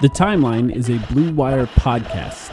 The Timeline is a Blue Wire podcast.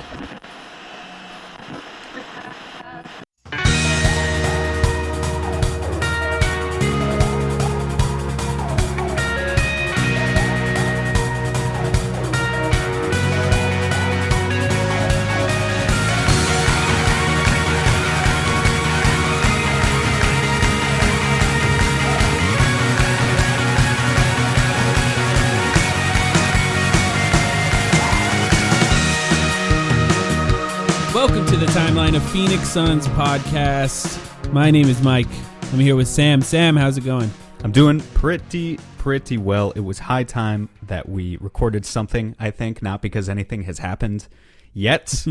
Welcome to the Timeline of Phoenix Suns podcast. My name is Mike. I'm here with Sam. Sam, how's it going? I'm doing pretty well. It was high time that we recorded something, I think, not because anything has happened yet,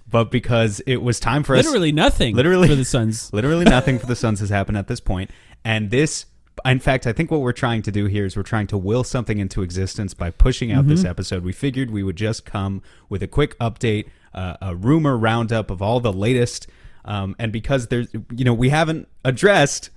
but because it was time for Literally nothing for the Suns. Literally nothing for the Suns has happened at this point. And this, in fact, I think what we're trying to do here is we're trying to will something into existence by pushing out this episode. We figured we would just come with a quick update, a rumor roundup of all the latest, and because there's, we haven't addressed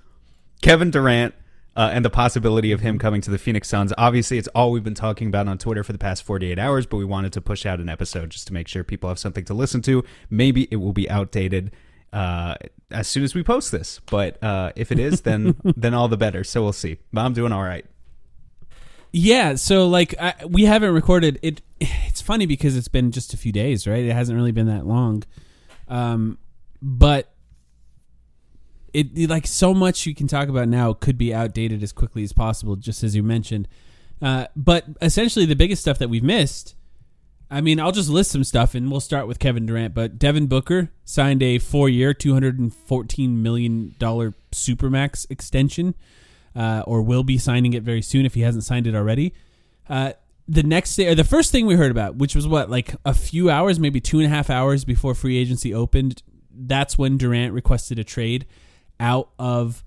Kevin Durant and the possibility of him coming to the Phoenix Suns. Obviously, it's all we've been talking about on Twitter for the past 48 hours, but we wanted to push out an episode just to make sure people have something to listen to. Maybe it will be outdated as soon as we post this, but if it is, then all the better. So we'll see. But I'm doing all right. Yeah, so we haven't recorded it. It's funny because it's been just a few days, right? It hasn't really been that long, but it so much you can talk about now could be outdated as quickly as possible, just as you mentioned. But essentially, the biggest stuff that we've missed. I mean, I'll just list some stuff, and we'll start with Kevin Durant. But Devin Booker signed a 4-year, $214 million Supermax extension. Or will be signing it very soon if he hasn't signed it already. The next day, or the first thing we heard about, which was a few hours, maybe 2.5 hours before free agency opened, that's when Durant requested a trade out of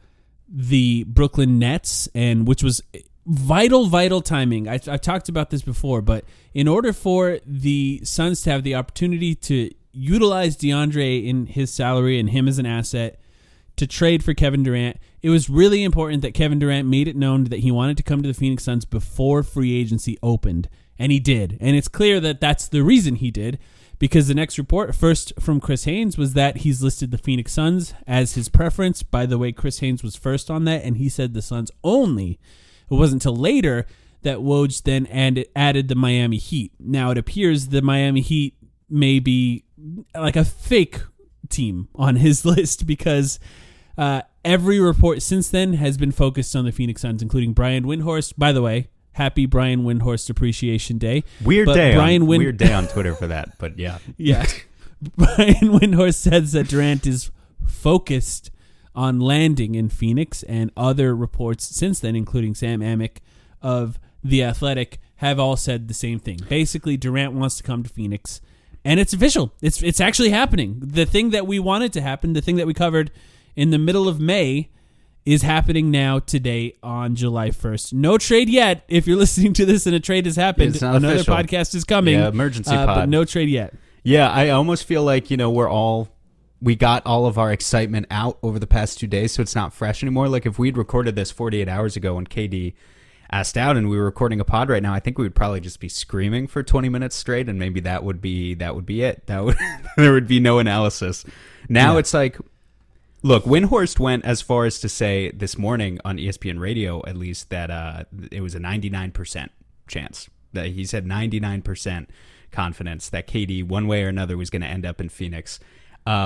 the Brooklyn Nets, and which was vital timing. I've talked about this before, but in order for the Suns to have the opportunity to utilize DeAndre in his salary and him as an asset to trade for Kevin Durant, it was really important that Kevin Durant made it known that he wanted to come to the Phoenix Suns before free agency opened, and he did. And it's clear that that's the reason he did, because the next report, first from Chris Haynes, was that he's listed the Phoenix Suns as his preference. By the way, Chris Haynes was first on that, and he said the Suns only. It wasn't until later that Woj then added the Miami Heat. Now, it appears the Miami Heat may be like a fake team on his list, because every report since then has been focused on the Phoenix Suns, including Brian Windhorst. By the way, happy Brian Windhorst Appreciation Day. Weird day on Twitter for that, but yeah. Yeah. Brian Windhorst says that Durant is focused on landing in Phoenix, and other reports since then, including Sam Amick of The Athletic, have all said the same thing. Basically, Durant wants to come to Phoenix, and it's official. It's actually happening. The thing that we wanted to happen, the thing that we covered in the middle of May, is happening now today on July 1st. No trade yet. If you're listening to this and a trade has happened, another official podcast is coming. Yeah, emergency pod. But no trade yet. Yeah, I almost feel like, we got all of our excitement out over the past 2 days, so it's not fresh anymore. Like if we'd recorded this 48 hours ago when KD asked out and we were recording a pod right now, I think we would probably just be screaming for 20 minutes straight, and maybe that would be it. There would be no analysis. Now It's like, look, Windhorst went as far as to say this morning on ESPN Radio, at least, that it was a 99% chance. That he said 99% confidence that KD, one way or another, was going to end up in Phoenix.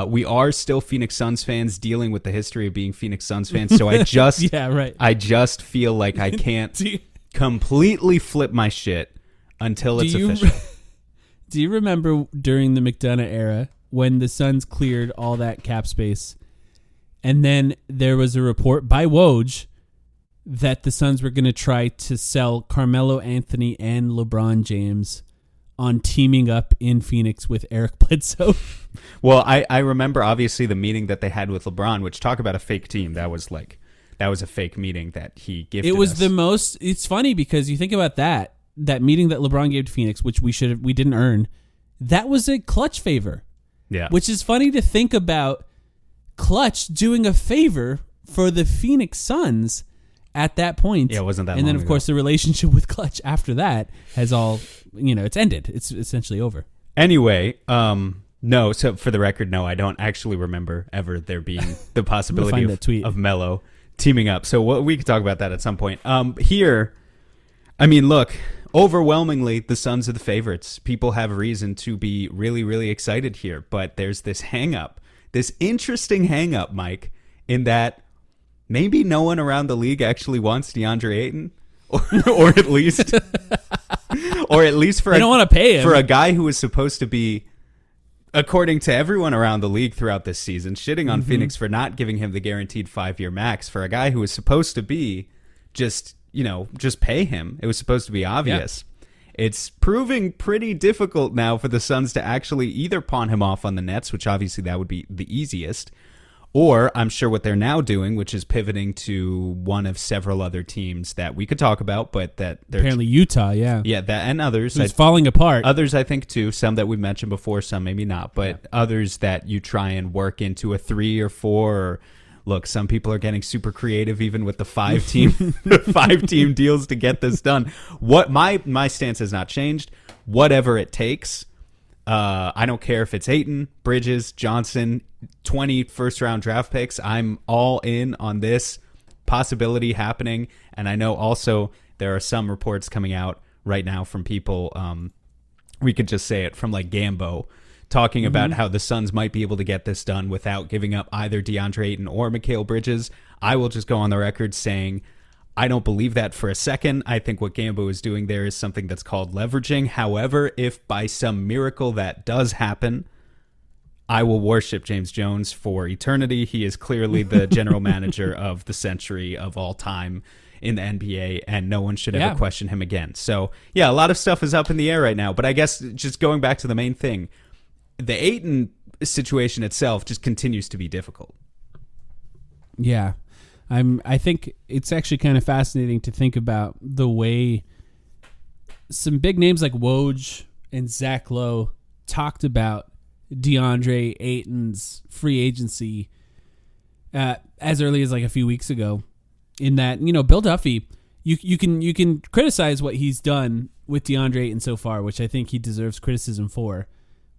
We are still Phoenix Suns fans dealing with the history of being Phoenix Suns fans, so I just I just feel like I can't completely flip my shit until it's official. Do you remember during the McDonough era when the Suns cleared all that cap space, and then there was a report by Woj that the Suns were going to try to sell Carmelo Anthony and LeBron James on teaming up in Phoenix with Eric Bledsoe? Well, I remember obviously the meeting that they had with LeBron, which, talk about a fake team. That was a fake meeting that he gifted us. It was the most. It's funny because you think about that meeting that LeBron gave to Phoenix, which we didn't earn. That was a Clutch favor. Yeah. Which is funny to think about, Clutch doing a favor for the Phoenix Suns at that point. Yeah, it wasn't that And then, long of course, the relationship with Clutch after that has all, it's ended. It's essentially over. Anyway, no, so for the record, no, I don't actually remember ever there being the possibility of Melo teaming up. So we could talk about that at some point. Here, I mean, look, overwhelmingly, the Suns are the favorites. People have reason to be really, really excited here. But there's this hang-up, this interesting hang-up, Mike, in that maybe no one around the league actually wants DeAndre Ayton, or at least, for they don't want to pay him for a guy who was supposed to be, according to everyone around the league throughout this season, shitting on Phoenix for not giving him the guaranteed 5-year max for a guy who was supposed to be just pay him. It was supposed to be obvious. Yeah. It's proving pretty difficult now for the Suns to actually either pawn him off on the Nets, which obviously that would be the easiest, or I'm sure what they're now doing, which is pivoting to one of several other teams that we could talk about, but that they're apparently Utah, yeah, that and others. It's falling apart. Others, I think, too. Some that we've mentioned before, some maybe not, but others that you try and work into a 3 or 4. Or, look, some people are getting super creative, even with the 5-team deals to get this done. What my stance has not changed. Whatever it takes. I don't care if it's Ayton, Bridges, Johnson, 20 first-round draft picks. I'm all in on this possibility happening. And I know also there are some reports coming out right now from people, we could just say it, from like Gambo, talking about how the Suns might be able to get this done without giving up either DeAndre Ayton or Mikal Bridges. I will just go on the record saying I don't believe that for a second. I think what Gambo is doing there is something that's called leveraging. However, if by some miracle that does happen, I will worship James Jones for eternity. He is clearly the general manager of the century of all time in the NBA, and no one should ever question him again. So, yeah, a lot of stuff is up in the air right now. But I guess just going back to the main thing, the Ayton situation itself just continues to be difficult. Yeah. I think it's actually kind of fascinating to think about the way some big names like Woj and Zach Lowe talked about DeAndre Ayton's free agency as early as like a few weeks ago. In that, Bill Duffy, you can criticize what he's done with DeAndre Ayton so far, which I think he deserves criticism for,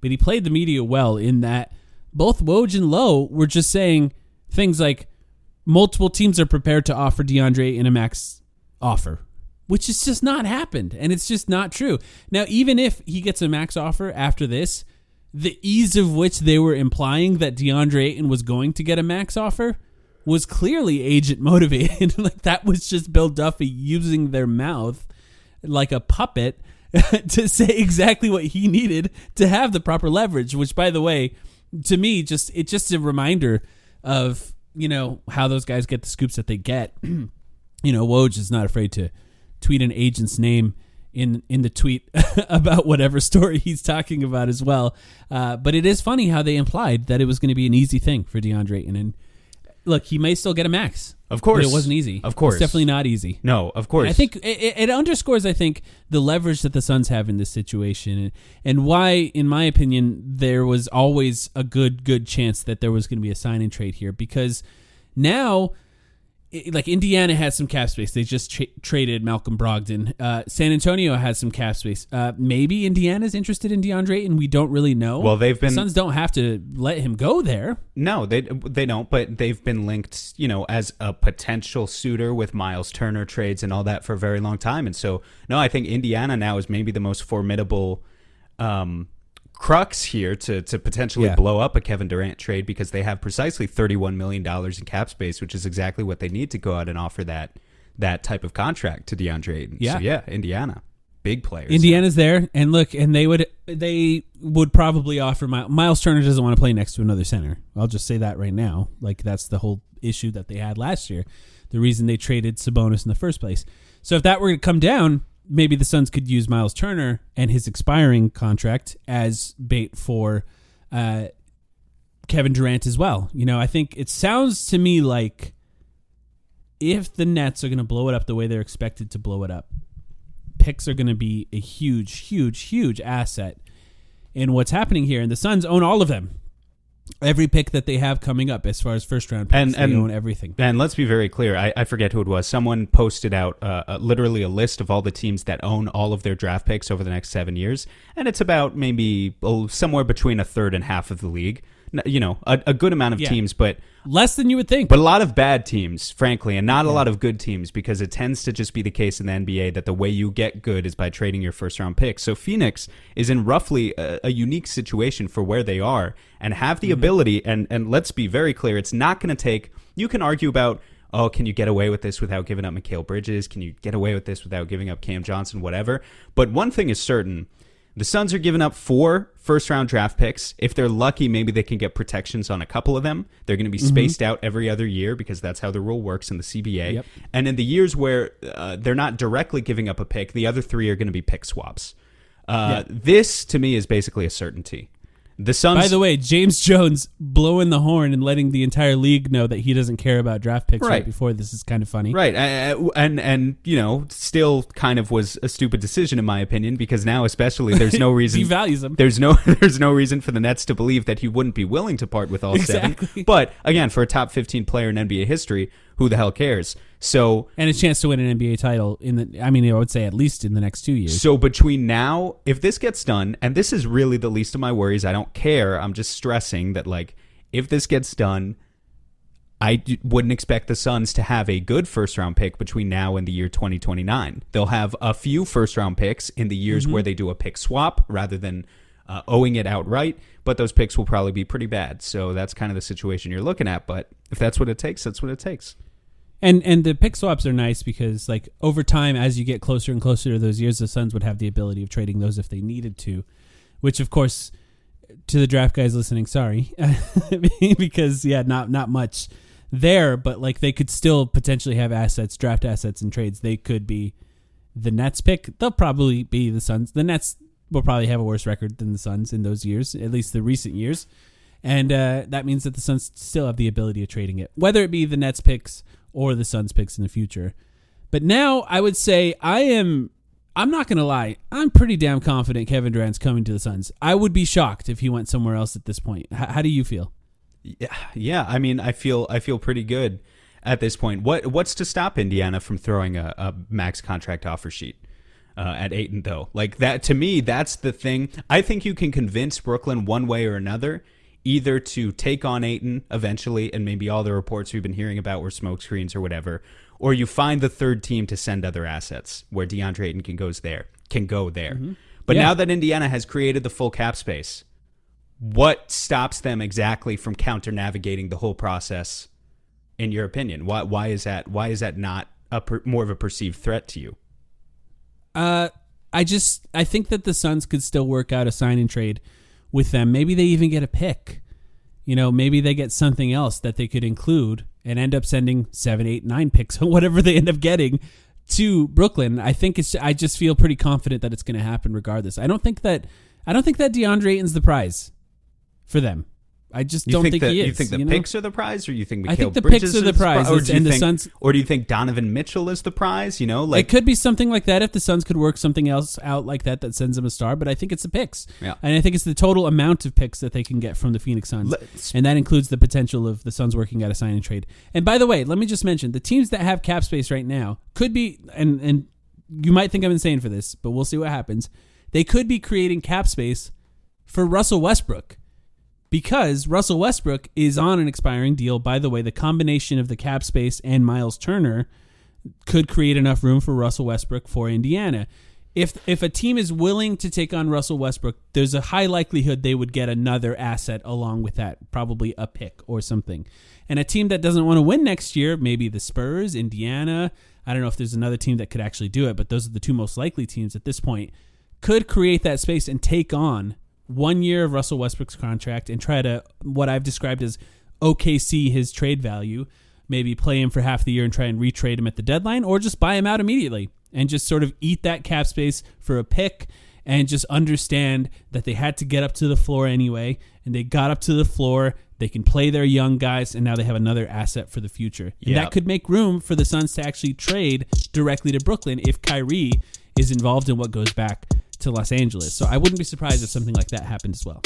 but he played the media well in that both Woj and Lowe were just saying things like, multiple teams are prepared to offer DeAndre in a max offer, which has just not happened, and it's just not true. Now, even if he gets a max offer after this, the ease of which they were implying that DeAndre Ayton was going to get a max offer was clearly agent motivated. Like, that was just Bill Duffy using their mouth like a puppet to say exactly what he needed to have the proper leverage, which, by the way, to me, it's just a reminder of how those guys get the scoops that they get. Woj is not afraid to tweet an agent's name in the tweet about whatever story he's talking about as well. But it is funny how they implied that it was going to be an easy thing for DeAndre Ayton. And look, he may still get a max. Of course. But it wasn't easy. Of course. It's definitely not easy. No, of course. And I think it underscores, the leverage that the Suns have in this situation and why, in my opinion, there was always a good chance that there was going to be a sign and trade here, because now, like, Indiana has some cap space. They just traded Malcolm Brogdon. San Antonio has some cap space. Maybe Indiana's interested in DeAndre, and we don't really know. Well, the Suns don't have to let him go there. No, they don't. But they've been linked, as a potential suitor with Miles Turner trades and all that for a very long time. And so, no, I think Indiana now is maybe the most formidable crux here to potentially blow up a Kevin Durant trade, because they have precisely $31 million in cap space, which is exactly what they need to go out and offer that type of contract to DeAndre Ayton. Yeah. So yeah, Indiana, big players. Indiana's there, and look, and they would probably offer Miles Turner doesn't want to play next to another center. I'll just say that right now. Like, that's the whole issue that they had last year. The reason they traded Sabonis in the first place. So if that were to come down, maybe the Suns could use Miles Turner and his expiring contract as bait for Kevin Durant as well. I think it sounds to me like if the Nets are going to blow it up the way they're expected to blow it up, picks are going to be a huge, huge, huge asset in what's happening here. And the Suns own all of them. every pick that they have coming up as far as first round picks. They own everything. And let's be very clear. I forget who it was. Someone posted out literally a list of all the teams that own all of their draft picks over the next 7 years. And it's about maybe somewhere between a third and half of the league. You know, a good amount of teams, but less than you would think. But a lot of bad teams, frankly, and not a lot of good teams, because it tends to just be the case in the NBA that the way you get good is by trading your first round pick. So Phoenix is in roughly a unique situation for where they are and have the ability. And let's be very clear, it's not going to take. You can argue about, oh, can you get away with this without giving up Mikal Bridges? Can you get away with this without giving up Cam Johnson? Whatever. But one thing is certain. The Suns are giving up 4 first-round draft picks. If they're lucky, maybe they can get protections on a couple of them. They're going to be spaced out every other year because that's how the rule works in the CBA. Yep. And in the years where they're not directly giving up a pick, the other 3 are going to be pick swaps. This, to me, is basically a certainty. The Suns. By the way, James Jones blowing the horn and letting the entire league know that he doesn't care about draft picks right before this is kind of funny. Right. And you know, still kind of was a stupid decision in my opinion, because now especially there's no reason. Devalues him. There's no reason for the Nets to believe that he wouldn't be willing to part with all 7. But again, for a top 15 player in NBA history, who the hell cares? So, and a chance to win an NBA title I would say at least in the next 2 years. So between now, if this gets done, and this is really the least of my worries, I don't care. I'm just stressing that, like, if this gets done, I wouldn't expect the Suns to have a good first-round pick between now and the year 2029. They'll have a few first-round picks in the years where they do a pick swap rather than owing it outright, but those picks will probably be pretty bad. So that's kind of the situation you're looking at. But if that's what it takes, that's what it takes. And the pick swaps are nice because, like, over time, as you get closer and closer to those years, the Suns would have the ability of trading those if they needed to, which, of course, to the draft guys listening, sorry, because, not much there, but, like, they could still potentially have assets, draft assets and trades. They could be the Nets pick. They'll probably be the Suns. The Nets will probably have a worse record than the Suns in those years, at least the recent years. And that means that the Suns still have the ability of trading it, whether it be the Nets picks or the Suns picks in the future. But now I would say I'm not going to lie, I'm pretty damn confident Kevin Durant's coming to the Suns. I would be shocked if he went somewhere else at this point. How do you feel? Yeah, I mean, I feel pretty good at this point. What's to stop Indiana from throwing a max contract offer sheet at Ayton, though? Like, that, to me, that's the thing. I think you can convince Brooklyn one way or another, either to take on Ayton eventually, and maybe all the reports we've been hearing about were smokescreens or whatever, or you find the third team to send other assets where DeAndre Ayton can go there. Mm-hmm. But now that Indiana has created the full cap space, what stops them exactly from counter-navigating the whole process, in your opinion? Why is that? Why is that not more of a perceived threat to you? I think that the Suns could still work out a sign and trade with them. Maybe they even get a pick. Maybe they get something else that they could include and end up sending 7, 8, 9 picks, whatever they end up getting, to Brooklyn. I just feel pretty confident that it's going to happen regardless. I don't think that DeAndre Ayton's the prize for them. I just don't think he is. You think the picks are the prize, or you think Mikal I think the Bridges picks are the prize, or do you think Donovan Mitchell is the prize? It could be something like that if the Suns could work something else out like that sends them a star. But I think it's the picks, and I think it's the total amount of picks that they can get from the Phoenix Suns, and that includes the potential of the Suns working out a sign and trade. And by the way, let me just mention the teams that have cap space right now could be, and you might think I'm insane for this, but we'll see what happens. They could be creating cap space for Russell Westbrook. Because Russell Westbrook is on an expiring deal. By the way, the combination of the cap space and Miles Turner could create enough room for Russell Westbrook for Indiana. If a team is willing to take on Russell Westbrook, there's a high likelihood they would get another asset along with that, probably a pick or something. And a team that doesn't want to win next year, maybe the Spurs, Indiana, I don't know if there's another team that could actually do it, but those are the two most likely teams at this point, could create that space and take on 1 year of Russell Westbrook's contract and try to, what I've described as OKC his trade value, maybe play him for half the year and try and retrade him at the deadline, or just buy him out immediately and just sort of eat that cap space for a pick and just understand that they had to get up to the floor anyway, and they got up to the floor. They can play their young guys, and now they have another asset for the future. And that could make room for the Suns to actually trade directly to Brooklyn if Kyrie is involved in what goes back to Los Angeles. So I wouldn't be surprised if something like that happened as well.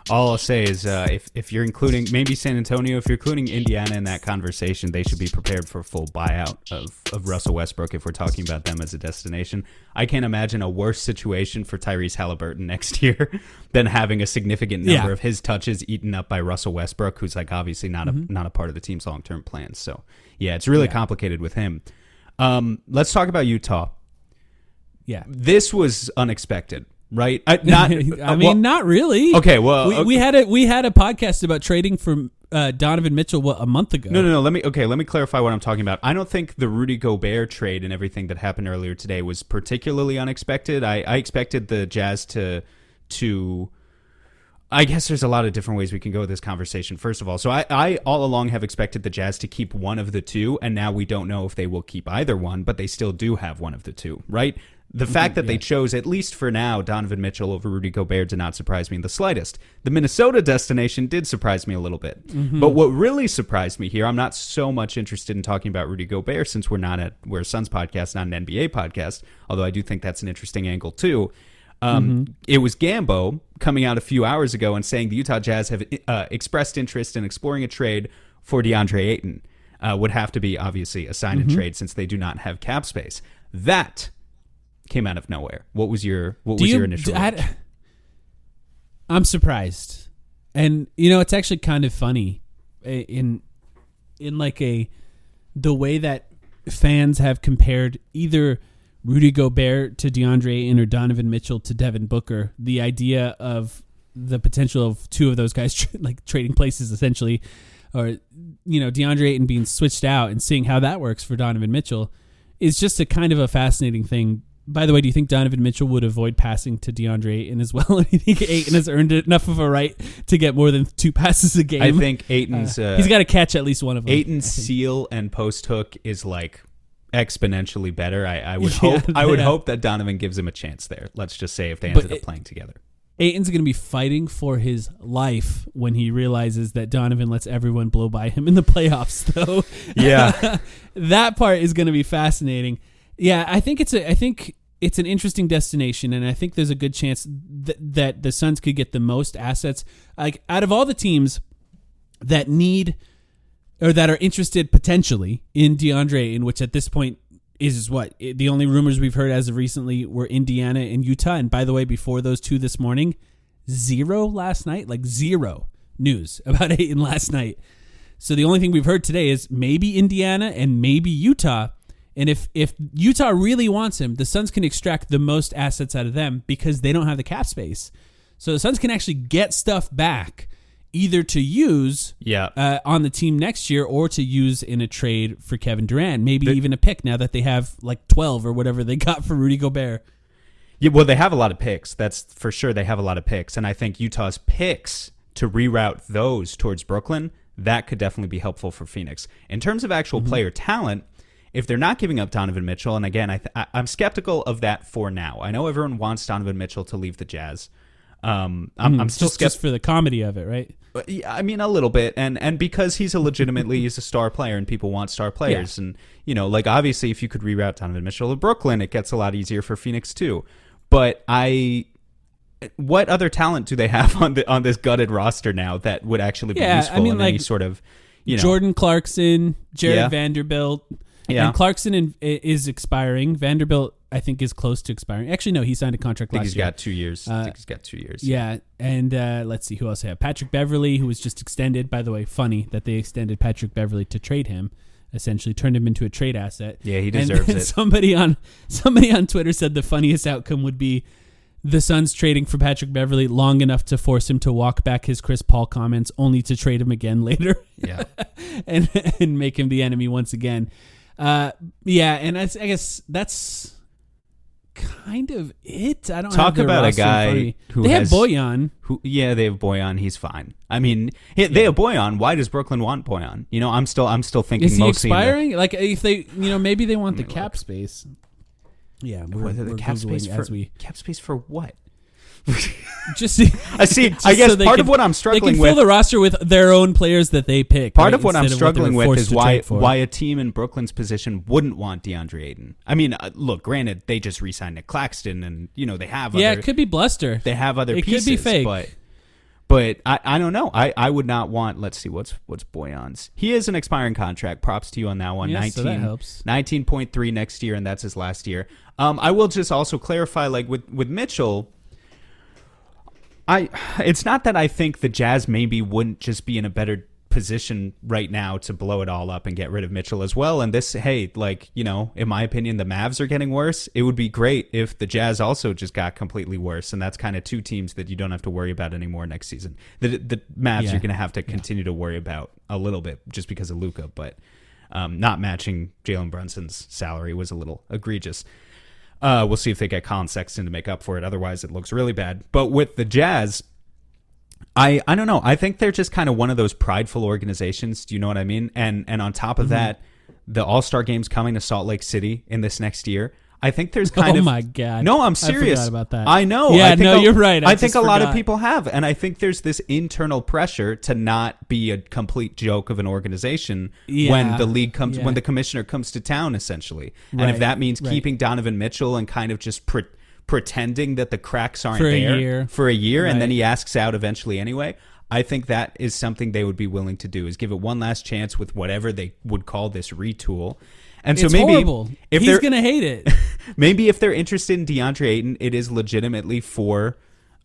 All I'll say is if you're including maybe San Antonio, if you're including Indiana in that conversation, they should be prepared for a full buyout of Russell Westbrook if we're talking about them as a destination. I can't imagine a worse situation for Tyrese Halliburton next year than having a significant number of his touches eaten up by Russell Westbrook, who's like obviously not a part of the team's long-term plans. So, yeah, it's really complicated with him. Let's talk about Utah. Yeah. This was unexpected. Right? Not really. Okay, well, we had a podcast about trading for Donovan Mitchell a month ago. No. Let me clarify what I'm talking about. I don't think the Rudy Gobert trade and everything that happened earlier today was particularly unexpected. I expected the Jazz to. I guess there's a lot of different ways we can go with this conversation. First of all, so I all along have expected the Jazz to keep one of the two, and now we don't know if they will keep either one, but they still do have one of the two, right? The fact that they chose, at least for now, Donovan Mitchell over Rudy Gobert did not surprise me in the slightest. The Minnesota destination did surprise me a little bit. But what really surprised me here, I'm not so much interested in talking about Rudy Gobert since we're a Suns podcast, not an NBA podcast, although I do think that's an interesting angle too. It was Gambo coming out a few hours ago and saying the Utah Jazz have expressed interest in exploring a trade for DeAndre Ayton. Would have to be, obviously, a sign and trade since they do not have cap space. That came out of nowhere. What was your initial reaction? I'm surprised. And it's actually kind of funny in like the way that fans have compared either Rudy Gobert to DeAndre Ayton or Donovan Mitchell to Devin Booker. The idea of the potential of two of those guys trading places essentially, or DeAndre Ayton being switched out and seeing how that works for Donovan Mitchell is just a kind of a fascinating thing. By the way, do you think Donovan Mitchell would avoid passing to DeAndre Ayton as well? Do you think Ayton has earned enough of a right to get more than 2 passes a game? I think Ayton's... he's got to catch at least one of them. Ayton's seal and post hook is like exponentially better. I would hope that Donovan gives him a chance there. Let's just say if they ended up playing together. Ayton's going to be fighting for his life when he realizes that Donovan lets everyone blow by him in the playoffs, though. Yeah. That part is going to be fascinating. Yeah, I think it's an interesting destination, and I think there's a good chance that the Suns could get the most assets. Like out of all the teams that need or that are interested potentially in DeAndre, in which at this point is what the only rumors we've heard as of recently were Indiana and Utah. And by the way, before those two this morning, zero last night, like zero news about Ayton last night. So the only thing we've heard today is maybe Indiana and maybe Utah. And if Utah really wants him, the Suns can extract the most assets out of them because they don't have the cap space. So the Suns can actually get stuff back either to use on the team next year or to use in a trade for Kevin Durant, maybe even a pick now that they have like 12 or whatever they got for Rudy Gobert. Yeah, well, they have a lot of picks. That's for sure. They have a lot of picks. And I think Utah's picks to reroute those towards Brooklyn, that could definitely be helpful for Phoenix. In terms of actual player talent, if they're not giving up Donovan Mitchell, and again, I'm skeptical of that for now. I know everyone wants Donovan Mitchell to leave the Jazz. I'm still skeptical. Just for the comedy of it, right? I mean, a little bit. And because he's he's a star player and people want star players. Yeah. And, like obviously if you could reroute Donovan Mitchell to Brooklyn, it gets a lot easier for Phoenix too. But what other talent do they have on this gutted roster now that would actually be useful in any sort of, Jordan Clarkson, Jared Vanderbilt. Yeah. And Clarkson is expiring. Vanderbilt, I think, is close to expiring. Actually, no, he signed a contract last year. I think he's got 2 years. Yeah, and let's see who else I have. Patrick Beverley, who was just extended. By the way, funny that they extended Patrick Beverley to trade him. Essentially, turned him into a trade asset. Yeah, he deserves it. Somebody on Twitter said the funniest outcome would be the Suns trading for Patrick Beverley long enough to force him to walk back his Chris Paul comments, only to trade him again later. Yeah, and make him the enemy once again. And I guess that's kind of it. I don't talk about a guy who they have Bojan. They have Bojan. He's fine. I mean, they have Bojan. Why does Brooklyn want Bojan? I'm still thinking. Is he mostly expiring? Like if they, maybe they want the cap space. Yeah, we're cap space cap space for what? Just I see. I guess so part of what I'm struggling with. They can fill the roster with their own players that they pick. Part of what I'm struggling with is why a team in Brooklyn's position wouldn't want DeAndre Ayton. I mean, look, granted, they just re-signed Nick Claxton, and they have it could be bluster. They have other pieces. It could be fake, But I don't know. I would not want. Let's see what's Boyan's. He is an expiring contract. Props to you on that one. Yes, so that helps. 19.3 next year, and that's his last year. I will just also clarify, like with Mitchell. It's not that I think the Jazz maybe wouldn't just be in a better position right now to blow it all up and get rid of Mitchell as well. And this, hey, like, you know, in my opinion, the Mavs are getting worse. It would be great if the Jazz also just got completely worse. And that's kind of two teams that you don't have to worry about anymore next season. The Mavs you're going to have to continue to worry about a little bit just because of Luka, but not matching Jalen Brunson's salary was a little egregious. We'll see if they get Colin Sexton to make up for it. Otherwise, it looks really bad. But with the Jazz, I don't know. I think they're just kind of one of those prideful organizations. Do you know what I mean? And on top of that, the All-Star game's coming to Salt Lake City in this next year. I think there's kind of... Oh, my God. No, I'm serious. I forgot about that. I know. Yeah, you're right. I think a lot of people have. And I think there's this internal pressure to not be a complete joke of an organization when the league comes, when the commissioner comes to town, essentially. And if that means keeping Donovan Mitchell and kind of just pretending that the cracks aren't there for a year, and then he asks out eventually anyway, I think that is something they would be willing to do, is give it one last chance with whatever they would call this retool. And so it's maybe horrible. If he's going to hate it. Maybe if they're interested in DeAndre Ayton, it is legitimately for,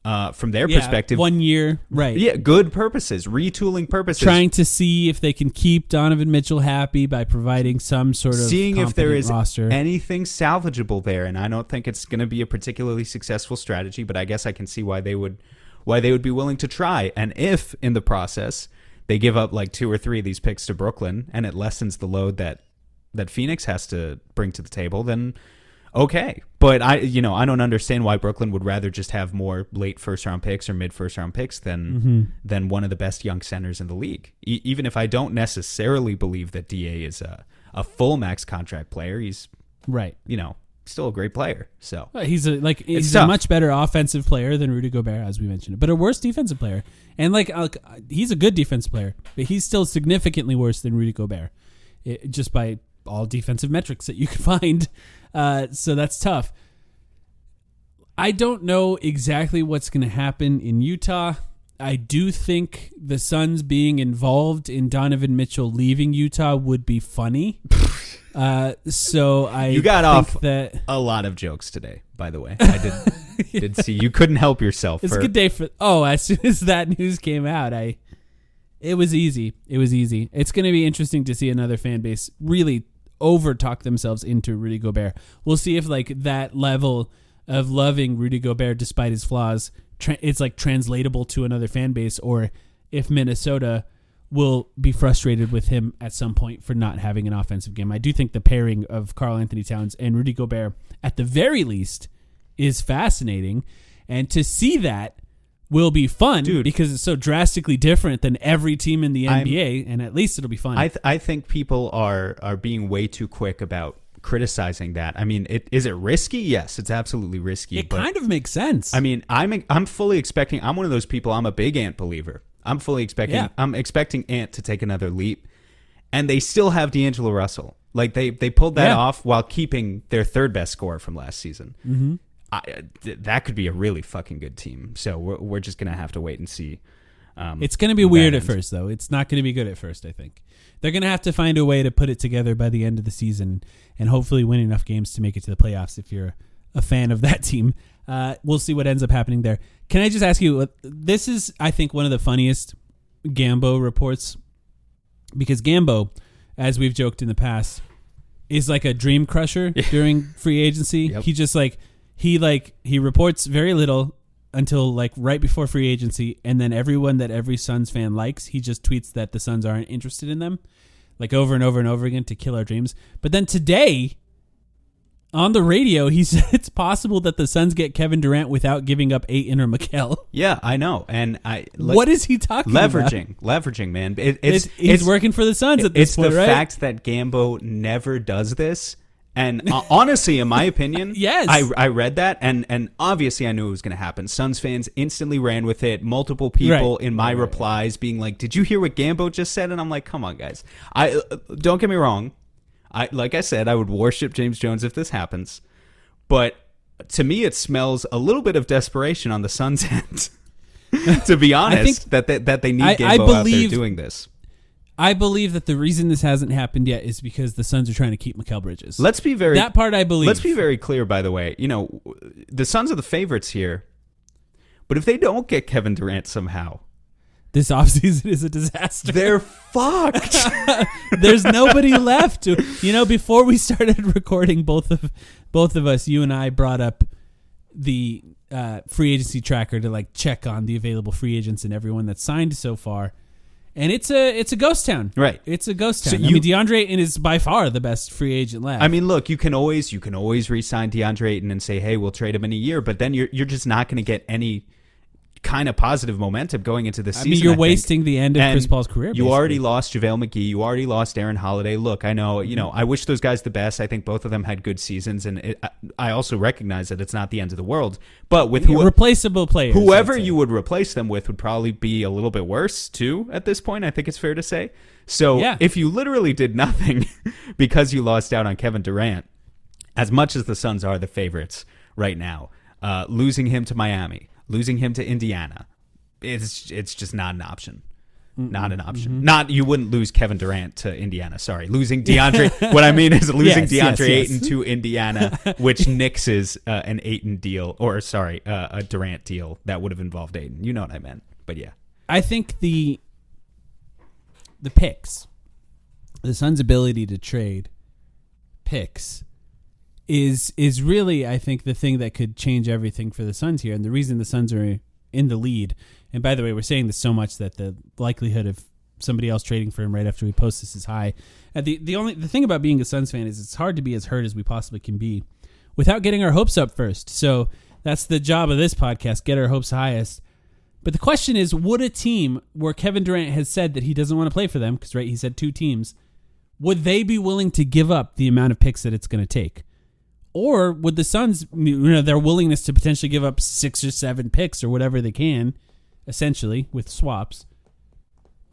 from their perspective, 1 year, right? Yeah, good purposes, retooling purposes, trying to see if they can keep Donovan Mitchell happy by providing some sort of seeing if there is roster. Anything salvageable there. And I don't think it's going to be a particularly successful strategy, but I guess I can see why they would be willing to try. And if in the process they give up like 2 or 3 of these picks to Brooklyn, and it lessens the load that Phoenix has to bring to the table, then okay. But I don't understand why Brooklyn would rather just have more late first round picks or mid first round picks than one of the best young centers in the league. Even if I don't necessarily believe that DA is a full max contract player, he's still a great player. So he's a much better offensive player than Rudy Gobert, as we mentioned, but a worse defensive player. And he's a good defensive player, but he's still significantly worse than Rudy Gobert, just by all defensive metrics that you can find. So that's tough. I don't know exactly what's going to happen in Utah. I do think the Suns being involved in Donovan Mitchell leaving Utah would be funny. You got off a lot of jokes today, by the way. I did see you couldn't help yourself. It's a good day as soon as that news came out, it was easy. It's going to be interesting to see another fan base really over talk themselves into Rudy Gobert. We'll see if that level of loving Rudy Gobert despite his flaws, it's translatable to another fan base, or if Minnesota will be frustrated with him at some point for not having an offensive game. I do think the pairing of Karl Anthony Towns and Rudy Gobert, at the very least, is fascinating, and to see that will be fun, because it's so drastically different than every team in the NBA, and at least it'll be fun. I think people are being way too quick about criticizing that. I mean, is it risky? Yes, it's absolutely risky. It kind of makes sense. I mean, I'm fully expecting. I'm one of those people. I'm a big Ant believer. I'm fully expecting. Yeah. I'm expecting Ant to take another leap, and they still have D'Angelo Russell. Like they pulled that off while keeping their third best scorer from last season. Mm-hmm. That could be a really fucking good team. So we're just gonna have to wait and see. It's gonna be weird at first, though. It's not gonna be good at first. I think they're gonna have to find a way to put it together by the end of the season, and hopefully win enough games to make it to the playoffs. If you're a fan of that team, we'll see what ends up happening there. Can I just ask you? This is, I think, one of the funniest Gambo reports, because Gambo, as we've joked in the past, is like a dream crusher during free agency. Yep. He just he reports very little until right before free agency, and then everyone that every Suns fan likes, he just tweets that the Suns aren't interested in them, over and over and over again, to kill our dreams. But then today, on the radio, he said it's possible that the Suns get Kevin Durant without giving up Ayton or Mikal. Yeah, I know. And what is he talking about? Leveraging, man. He's working for the Suns at this point, right? It's the fact that Gambo never does this. And honestly, in my opinion, yes. I read that, and obviously I knew it was going to happen. Suns fans instantly ran with it. Multiple people in my replies being like, "Did you hear what Gambo just said?" And I'm like, "Come on, guys. Don't get me wrong. Like I said, I would worship James Jones if this happens, but to me, it smells a little bit of desperation on the Suns' end." to be honest, that they need Gambo out there doing this. I believe that the reason this hasn't happened yet is because the Suns are trying to keep Mikal Bridges. That part I believe. Let's be very clear, by the way. The Suns are the favorites here, but if they don't get Kevin Durant somehow, this offseason is a disaster. They're fucked. There's nobody left. Before we started recording, both of us, you and I, brought up the free agency tracker to check on the available free agents and everyone that's signed so far. And it's a ghost town, right? It's a ghost town. DeAndre Ayton is by far the best free agent left. I mean, look, you can always re-sign DeAndre Ayton and say, hey, we'll trade him in a year, but then you're just not going to get any kind of positive momentum going into the season. You're wasting the end of Chris Paul's career. You already lost JaVale McGee. You already lost Aaron Holiday. Look, I know, I wish those guys the best. I think both of them had good seasons, and I also recognize that it's not the end of the world. But with replaceable players, whoever you would replace them with would probably be a little bit worse too. At this point, I think it's fair to say. So if you literally did nothing because you lost out on Kevin Durant, as much as the Suns are the favorites right now, losing him to Miami, losing him to Indiana, it's just not an option. Not an option. Mm-hmm. Not you wouldn't lose Kevin Durant to Indiana. Sorry, losing DeAndre. What I mean is losing DeAndre Ayton to Indiana, which nixes an Ayton deal, a Durant deal that would have involved Ayton. You know what I meant. But yeah, I think the picks, the Suns' ability to trade picks, is really, I think, the thing that could change everything for the Suns here. And the reason the Suns are in the lead, and by the way, we're saying this so much that the likelihood of somebody else trading for him right after we post this is high. The thing about being a Suns fan is it's hard to be as hurt as we possibly can be without getting our hopes up first. So that's the job of this podcast, get our hopes highest. But the question is, would a team where Kevin Durant has said that he doesn't want to play for them, because he said 2 teams, would they be willing to give up the amount of picks that it's going to take? Or would the Suns, their willingness to potentially give up 6 or 7 picks or whatever they can, essentially, with swaps,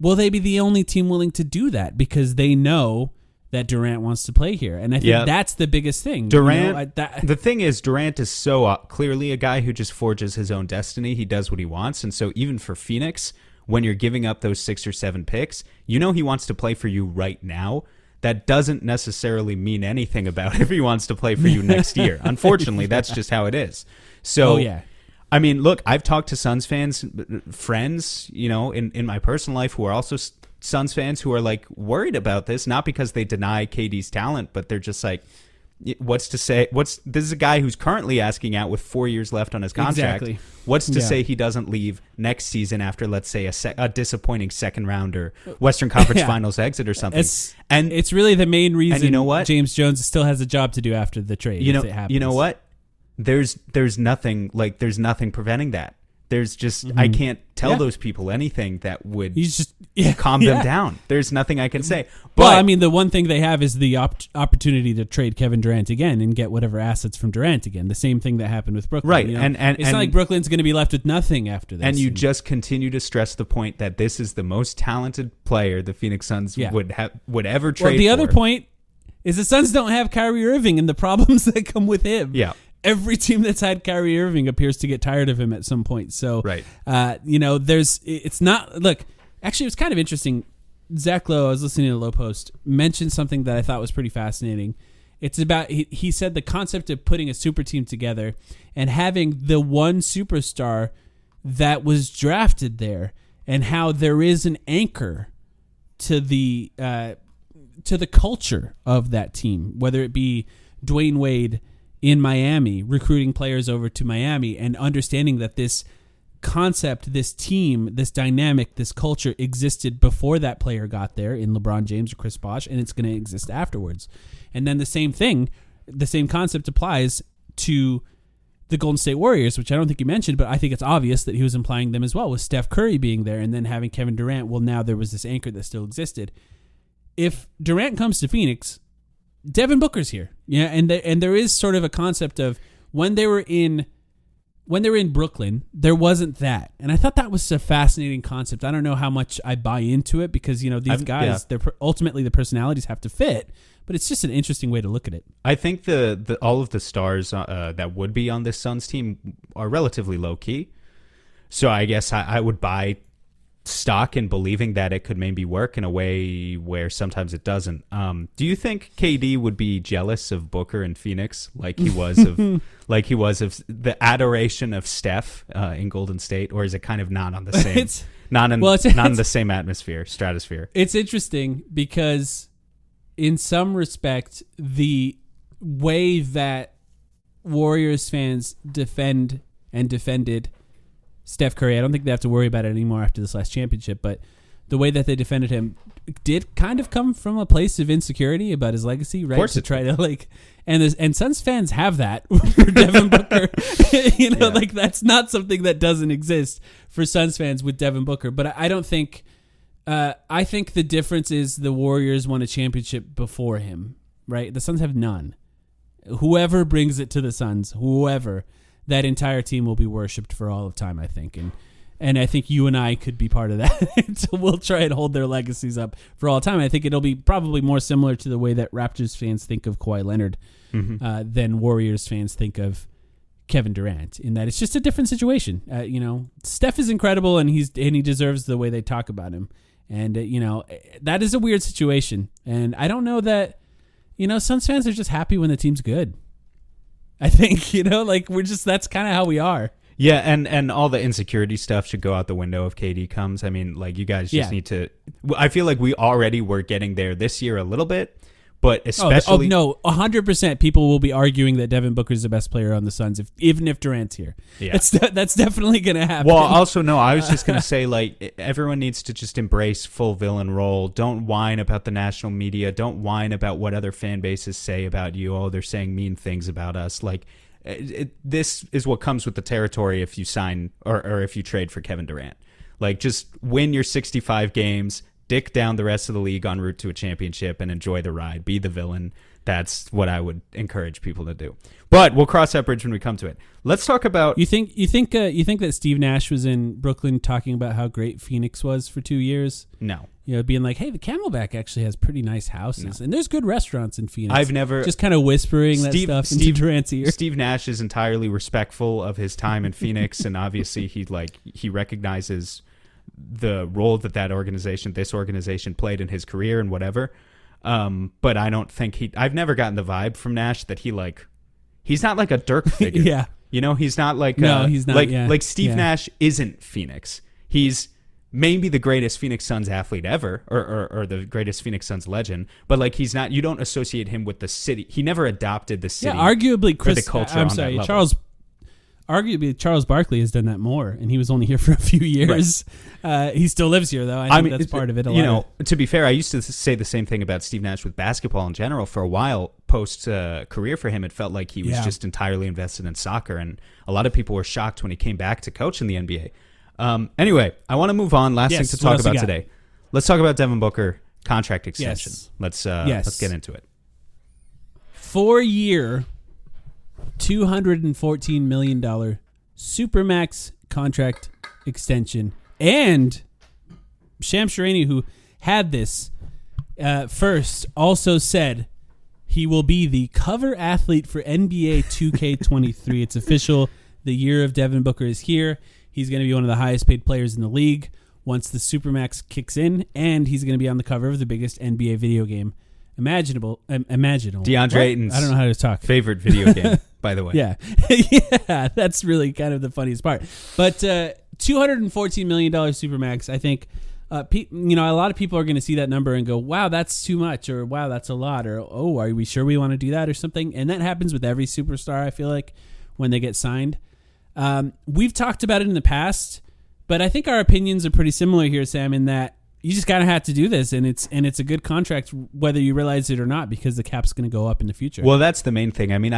will they be the only team willing to do that because they know that Durant wants to play here? And I think that's the biggest thing. Durant, the thing is, Durant is so clearly a guy who just forges his own destiny. He does what he wants. And so even for Phoenix, when you're giving up those 6 or 7 picks, he wants to play for you right now. That doesn't necessarily mean anything about if he wants to play for you next year. Unfortunately, that's just how it is. So, I mean, look, I've talked to Suns fans, friends, in my personal life who are also Suns fans who are worried about this, not because they deny KD's talent, but they're just what's to say? This is a guy who's currently asking out with 4 years left on his contract. Exactly. What's to say he doesn't leave next season after, let's say, a disappointing second round or Western Conference Finals exit or something? It's really the main reason. And you know what? James Jones still has a job to do after the trade. If it happens. You know what? There's nothing preventing that. There's just I can't tell those people anything that would calm them down. There's nothing I can say. But the one thing they have is the opportunity to trade Kevin Durant again and get whatever assets from Durant again. The same thing that happened with Brooklyn. Right. And it's not like Brooklyn's going to be left with nothing after this. And you just continue to stress the point that this is the most talented player the Phoenix Suns would ever trade for. The other point is the Suns don't have Kyrie Irving and the problems that come with him. Yeah. Every team that's had Kyrie Irving appears to get tired of him at some point. So, it's not. Look, actually, it was kind of interesting. Zach Lowe, I was listening to Low Post, mentioned something that I thought was pretty fascinating. It's about he said the concept of putting a super team together and having the one superstar that was drafted there, and how there is an anchor to the culture of that team, whether it be Dwayne Wade in Miami, recruiting players over to Miami, and understanding that this concept, this team, this dynamic, this culture existed before that player got there in LeBron James or Chris Bosh, and it's going to exist afterwards. And then the same concept applies to the Golden State Warriors, which I don't think you mentioned, but I think it's obvious that he was implying them as well, with Steph Curry being there and then having Kevin Durant. Well, now there was this anchor that still existed. If Durant comes to Phoenix, Devin Booker's here, and there is sort of a concept of when they were in Brooklyn, there wasn't that, and I thought that was a fascinating concept. I don't know how much I buy into it because these guys, they're ultimately the personalities have to fit, but it's just an interesting way to look at it. I think the all of the stars that would be on this Suns team are relatively low key. So I guess I would buy stock in believing that it could maybe work in a way where sometimes it doesn't. Do you think KD would be jealous of Booker in Phoenix like he was of the adoration of Steph in Golden State, or is it kind of not on the same not in the same stratosphere? It's interesting because in some respect the way that Warriors fans defended Steph Curry, I don't think they have to worry about it anymore after this last championship, but the way that they defended him did kind of come from a place of insecurity about his legacy, right? Of course, to try to and Suns fans have that for Devin Booker. Like that's not something that doesn't exist for Suns fans with Devin Booker. But I don't think. I think the difference is the Warriors won a championship before him, right? The Suns have none. Whoever brings it to the Suns, that entire team will be worshipped for all of time, I think. And I think you and I could be part of that. So we'll try and hold their legacies up for all time. I think it'll be probably more similar to the way that Raptors fans think of Kawhi Leonard than Warriors fans think of Kevin Durant, in that it's just a different situation. Steph is incredible and he deserves the way they talk about him. And, that is a weird situation. And I don't know that, Suns fans are just happy when the team's good. I think, that's kind of how we are. Yeah, and all the insecurity stuff should go out the window if KD comes. I mean, you guys just need to... I feel like we already were getting there this year a little bit, but especially... 100% people will be arguing that Devin Booker is the best player on the Suns, even if Durant's here. Yeah. That's definitely going to happen. Well, also, no, I was just going to say, everyone needs to just embrace full villain role. Don't whine about the national media. Don't whine about what other fan bases say about you. Oh, they're saying mean things about us. This is what comes with the territory if you sign or if you trade for Kevin Durant. Just win your 65 games, dick down the rest of the league en route to a championship, and enjoy the ride. Be the villain. That's what I would encourage people to do. But we'll cross that bridge when we come to it. Let's talk about... You think that Steve Nash was in Brooklyn talking about how great Phoenix was for 2 years? No. Being like, hey, the Camelback actually has pretty nice houses, and there's good restaurants in Phoenix. I've never... Just kind of whispering that stuff into Durant's ear. Steve Nash is entirely respectful of his time in Phoenix, and obviously he recognizes the role that this organization played in his career and whatever. But I don't think I've never gotten the vibe from Nash that he's not like a Dirk figure. Yeah. He's not like... No, he's not. Like Steve Nash isn't Phoenix. He's maybe the greatest Phoenix Suns athlete ever, or the greatest Phoenix Suns legend, but he's not. You don't associate him with the city. He never adopted the city. Yeah, arguably, the culture. I'm sorry, Charles Barkley has done that more, and he was only here for a few years. Right. He still lives here, though. I mean, that's part of it. To be fair, I used to say the same thing about Steve Nash with basketball in general. For a while, post career for him, it felt like he was just entirely invested in soccer, and a lot of people were shocked when he came back to coach in the NBA. Anyway, I want to move on. Last thing to talk about today. Let's talk about Devin Booker contract extension. Let's get into it. 4-year, $214 million Supermax contract extension. And Shams Charania, who had this first, also said he will be the cover athlete for NBA 2K23. It's official. The year of Devin Booker is here. He's going to be one of the highest paid players in the league once the Supermax kicks in, and he's going to be on the cover of the biggest NBA video game imaginable. DeAndre Ayton's I don't know how to talk. Favorite video game, by the way. Yeah. Yeah, that's really kind of the funniest part. But $214 million Supermax, I think, a lot of people are going to see that number and go, wow, that's too much, or wow, that's a lot, or oh, are we sure we want to do that or something? And that happens with every superstar, I feel like, when they get signed. We've talked about it in the past, but I think our opinions are pretty similar here, Sam, in that you just kind of have to do this, and it's a good contract whether you realize it or not, because the cap's going to go up in the future. Well, that's the main thing. I mean,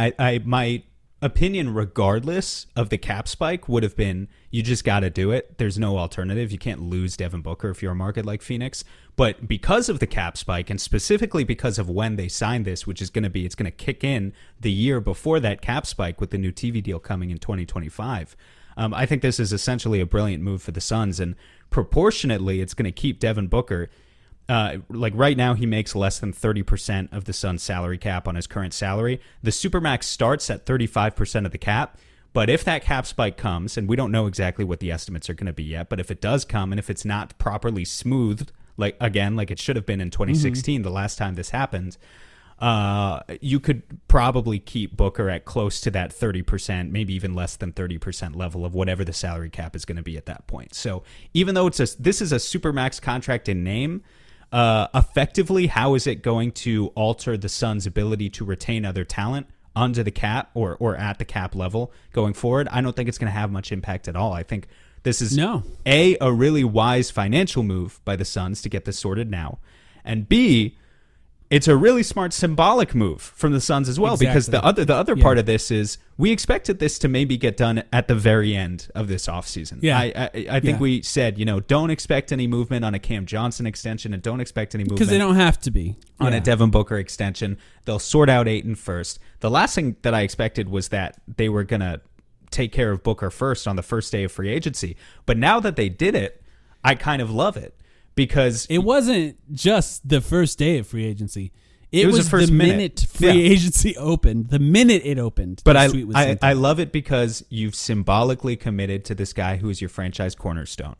my opinion, regardless of the cap spike, would have been you just got to do it. There's no alternative. You can't lose Devin Booker if you're a market like Phoenix. But because of the cap spike, and specifically because of when they signed this, which is going to kick in the year before that cap spike with the new TV deal coming in 2025, I think this is essentially a brilliant move for the Suns, and proportionately, it's going to keep Devin Booker. Right now, he makes less than 30% of the Suns' salary cap on his current salary. The Supermax starts at 35% of the cap, But if that cap spike comes, and we don't know exactly what the estimates are going to be yet, but if it does come and if it's not properly smoothed, like it should have been in 2016, the last time this happened, you could probably keep Booker at close to that 30%, maybe even less than 30% level of whatever the salary cap is going to be at that point. So even though this is a supermax contract in name, effectively, how is it going to alter the Suns' ability to retain other talent under the cap or at the cap level going forward? I don't think it's going to have much impact at all. I think this is a really wise financial move by the Suns to get this sorted now, and B, it's a really smart symbolic move from the Suns as well, because the other part of this is we expected this to maybe get done at the very end of this offseason. Yeah. I think we said, don't expect any movement on a Cam Johnson extension, and don't expect any movement because they don't have to be on a Devin Booker extension. They'll sort out Ayton first. The last thing that I expected was that they were going to take care of Booker first on the first day of free agency. But now that they did it, I kind of love it. Because it wasn't just the first day of free agency. It was the first minute free agency opened. The minute it opened. But I love it because you've symbolically committed to this guy who is your franchise cornerstone.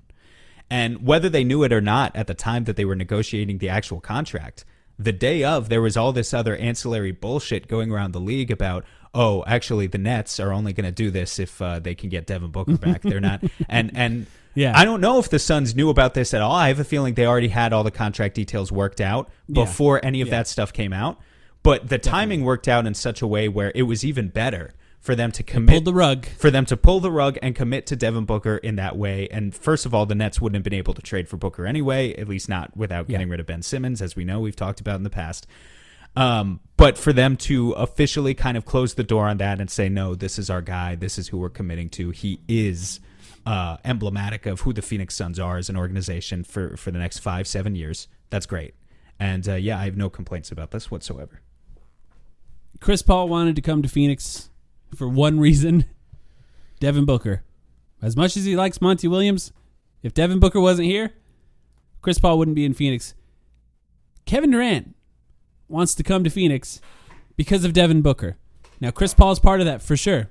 And whether they knew it or not at the time that they were negotiating the actual contract, the day of, there was all this other ancillary bullshit going around the league about, oh, actually the Nets are only going to do this if they can get Devin Booker back. They're not. And yeah, I don't know if the Suns knew about this at all. I have a feeling they already had all the contract details worked out before any of that stuff came out. But the timing worked out in such a way where it was even better for them to commit. Pull the rug. For them to pull the rug and commit to Devin Booker in that way. And first of all, the Nets wouldn't have been able to trade for Booker anyway, at least not without getting rid of Ben Simmons, as we know we've talked about in the past. But for them to officially kind of close the door on that and say, no, this is our guy. This is who we're committing to. He is emblematic of who the Phoenix Suns are as an organization for the next 5-7 years. That's great. And I have no complaints about this whatsoever. Chris Paul wanted to come to Phoenix for one reason: Devin Booker. As much as he likes Monty Williams, if Devin Booker wasn't here, Chris Paul wouldn't be in Phoenix. Kevin Durant wants to come to Phoenix because of Devin Booker. Now, Chris Paul's part of that for sure,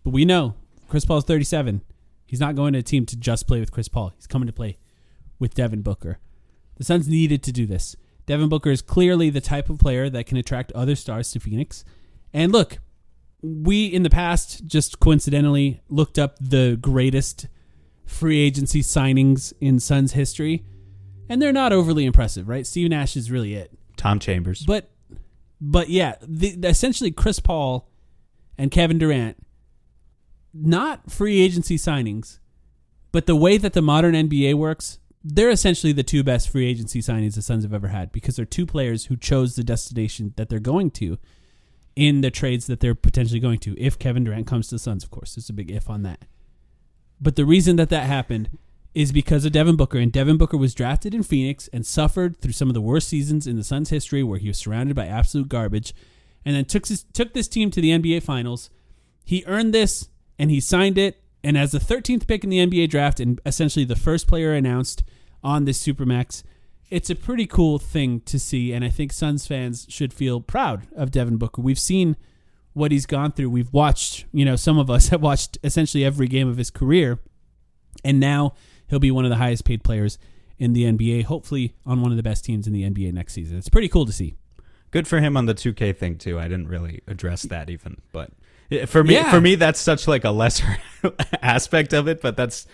but we know Chris Paul's 37. He's not going to a team to just play with Chris Paul. He's coming to play with Devin Booker. The Suns needed to do this. Devin Booker is clearly the type of player that can attract other stars to Phoenix. And look, we in the past just coincidentally looked up the greatest free agency signings in Suns history, and they're not overly impressive, right? Steve Nash is really it. Tom Chambers. But yeah, essentially Chris Paul and Kevin Durant, not free agency signings, but the way that the modern NBA works, they're essentially the two best free agency signings the Suns have ever had, because they're two players who chose the destination that they're going to in the trades that they're potentially going to. If Kevin Durant comes to the Suns, of course, there's a big if on that. But the reason that happened is because of Devin Booker, and Devin Booker was drafted in Phoenix and suffered through some of the worst seasons in the Suns' history, where he was surrounded by absolute garbage, and then took this team to the NBA Finals. He earned this, and he signed it, and as the 13th pick in the NBA draft, and essentially the first player announced on this Supermax, it's a pretty cool thing to see, and I think Suns fans should feel proud of Devin Booker. We've seen what he's gone through. We've watched, some of us have watched essentially every game of his career, and now he'll be one of the highest paid players in the NBA, hopefully on one of the best teams in the NBA next season. It's pretty cool to see. Good for him on the 2K thing too. I didn't really address that even, but for me that's such like a lesser aspect of it, but that's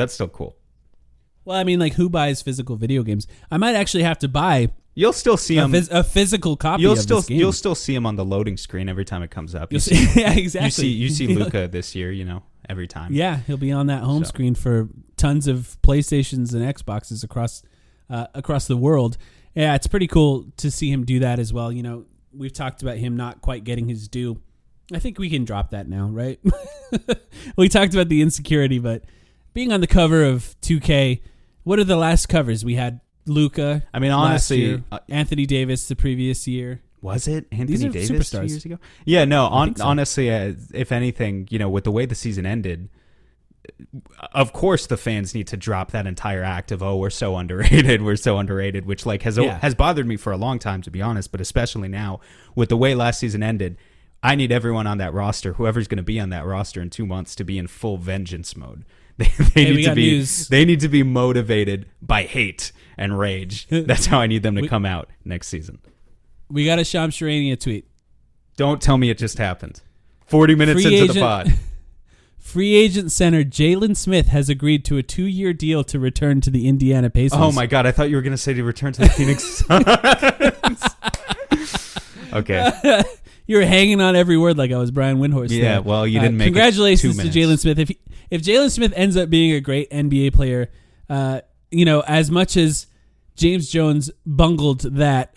still cool. Well, I mean, like, who buys physical video games? I might actually have to buy. You'll still see him a physical copy of this game. You'll still see him on the loading screen every time it comes up. Yeah, exactly. You see Luka this year, every time. Yeah, he'll be on that home screen for tons of PlayStations and Xboxes across the world. Yeah, it's pretty cool to see him do that as well. We've talked about him not quite getting his due. I think we can drop that now, right? We talked about the insecurity, but being on the cover of 2K, what are the last covers? We had Luka. I mean, honestly, Anthony Davis the previous year. Was it Anthony Davis superstars 2 years ago? Yeah, no. Honestly, if anything, with the way the season ended, of course the fans need to drop that entire act of, we're so underrated, which has bothered me for a long time, to be honest. But especially now with the way last season ended, I need everyone on that roster, whoever's going to be on that roster in 2 months, to be in full vengeance mode. They need to be motivated by hate and rage. That's how I need them to come out next season. We got a Shams Charania tweet. Don't tell me it just happened. 40 minutes into the pod. Free agent center Jalen Smith has agreed to a 2-year deal to return to the Indiana Pacers. Oh my God! I thought you were going to say to return to the Phoenix Suns. Okay. You were hanging on every word like I was Brian Windhorst. Yeah, there. well, you didn't make congratulations it 2 to minutes. Jalen Smith. If Jalen Smith ends up being a great NBA player, as much as James Jones bungled that,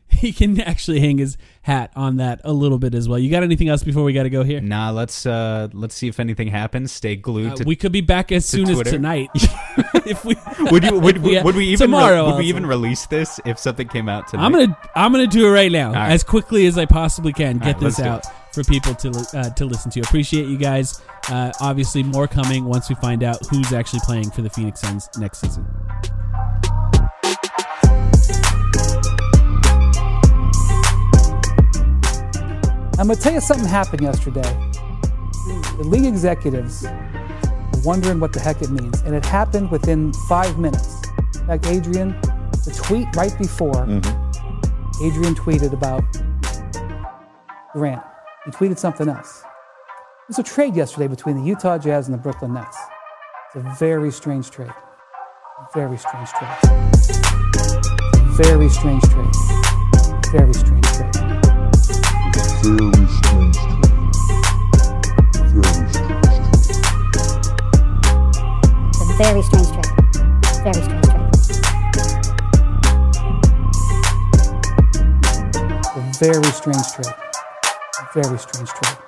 he can actually hang his hat on that a little bit as well. You got anything else before we got to go here? Nah, let's see if anything happens. Stay glued to we could be back as soon Twitter. as tonight. If we would we even tomorrow would we even release this if something came out tonight? I'm gonna do it right now, right. as quickly as I possibly can. Get right, this let's do out for people to listen to. Appreciate you guys. Obviously, more coming once we find out who's actually playing for the Phoenix Suns next season. I'm going to tell you something happened yesterday. The league executives were wondering what the heck it means, and it happened within 5 minutes. In fact, Adrian, the tweet right before, Adrian tweeted about Durant. He tweeted something else. There was a trade yesterday between the Utah Jazz and the Brooklyn Nets. It's a very strange trade. Very strange trade. Very strange trade. Very strange trade. Very strange trade. Very strange trade. Very strange trade. A very strange trade. Very strange trade.